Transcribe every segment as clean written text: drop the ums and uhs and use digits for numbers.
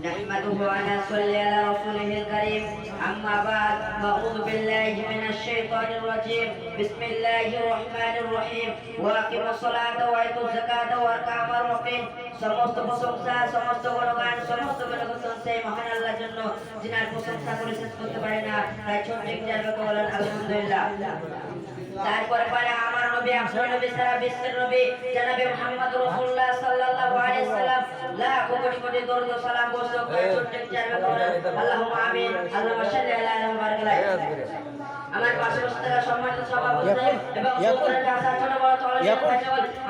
نحمده ونصلي على رسوله الكريم أما بعد أعوذ بالله من الشيطان الرجيم بسم الله الرحمن الرحيم وأقم الصلاة وآتوا الزكاة واركعوا مع الراكعين সমস্ত প্রশংসা সমস্ত গুণগান সমস্ত গুণগান সেই মহান আল্লাহর জন্য যিনার প্রশংসা করে শেষ করতে পারে না তাই ছোট্ট একটি বলেন আলহামদুলিল্লাহ তারপরে পরে আমার নবী আপনার নবী সারা বিশ্বের নবী জনাবে মুহাম্মদ রাসূলুল্লাহ সাল্লাল্লাহু আলাইহি সাল্লাম লাখ কোটি কোটি দরুদ ও সালাম বর্ষণ করে ছোট্ট একটি বলেন আল্লাহুম্মা আমিন আল্লাহুম্মা সাল্লি আলা মুহাম্মাদ আমার পাশে বসে সম্মানিত সভাপতি এবং উপস্থিত আছেন ছোট বড় তরুণ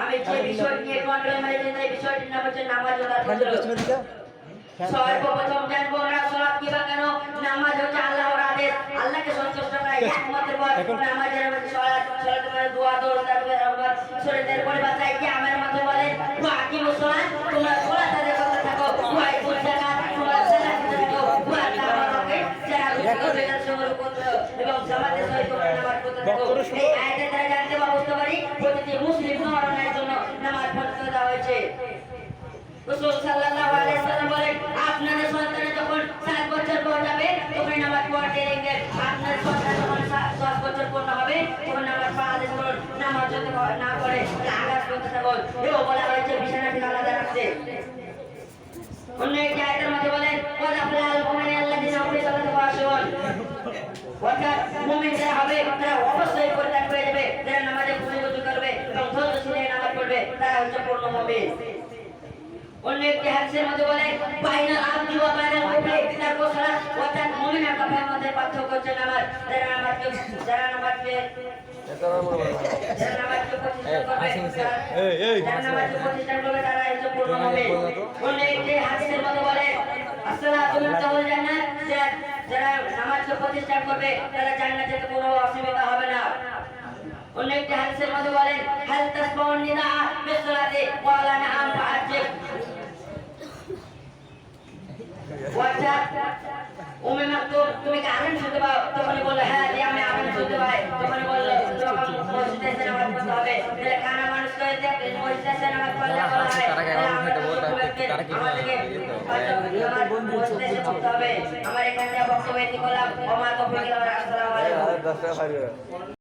আমি যে বিষয় নিয়ে কন্ট্রোল মেরে এই বিষয়টির নাম হচ্ছে নামাজ ও তার সর্বপ্রথম জানবো আমরা সালাত কি বা কেন নামাজ হচ্ছে আল্লাহর আদেশ আল্লাহকে সন্তুষ্ট করা একমাত্র পথ নামাজের মধ্যে সালাত মানে দোয়া দরুদ তাকবীর আবার শরীরের পরিভাষায় কি আমার মতে বলে ওয়া আকিমুস সালাত তোমরা সালাত আদায় করতে থাকো ওয়া আতুজ যাকাত তোমরা যাকাত দিতে থাকো ওয়া তাওয়াক্কুল যারা রুকুতে শুরু করতে এবং জামাতের সহিত নামাজ পড়তে থাকো এই আয়াতের দ্বারা জানতে বা বুঝতে পারি প্রতিটি মুসলিম নরনারীর জন্য নামাজ পড়তে দেওয়া হয়েছে রাসূল সাল্লাল্লাহু আলাইহি সাল্লাম বলেন আপনাদের সন্তান যখন 7 বছর বয়স হবে তখন নামাজ পড়তে দিবেন আপনার সন্তান যখন 10 বছর পূর্ণ হবে তখন নামাজ পড়তে করুন নামাজ যদি না পড়ে আঘাত করতে থাকুন এও বলা হয়েছে বিছানা থেকে আলাদা রাখতে অন্য একটি আয়াতের মধ্যে বলেন ওয়ালা ফালাল মুমিনিন আল্লাযিনা হুম সালাতুহু খাশিউন অর্থাৎ মুমিন যারা হবে তারা অবশ্যই পরিত্যাগ করে যাবে যারা নামাজে খুশি করবে এবং ধৈর্যশীল নামাজ পড়বে তারা হচ্ছে পূর্ণ মুমিন অন্য একটি হাদিসের মধ্যে বলে বাইনাল আবদি ওয়া বাইনাল কুফরি তারপর সালাত অর্থাৎ মুমিন আর কাফেরের মধ্যে পার্থক্য হচ্ছে নামাজ যারা নামাজকে প্রতিষ্ঠা করবে তারা হচ্ছে পূর্ণ মুমিন অন্য একটি হাদিসের মধ্যে বলে আসসালাতু মিফতাহুল জান্নাত যারা নামাজকে প্রতিষ্ঠা করবে তারা জান্নাতে কোনো অসুবিধা হবে না অন্য একটি হাদিসের মধ্যে বলেন হাল তাসমাউন নিদা বিসসালাতি ক্বালা নাআম ফাআজিব ওয়াজা উম্মে মাকতুম তুমি কি আযান শুনতে পাও তখন বলল হ্যাঁ জি আমি আযান শুনতে পাই তখন বলল যখন মসজিদে এসে নামাজ পড়তে হবে তাহলে খানা মানুষ করে যে মসজিদে এসে নামাজ পড়লে বলা হয় আমার এখানে বক্তব্য এটি করলাম ওমা তৌফিক ইল্লা বিল্লাহ আসসালামু আলাইকুম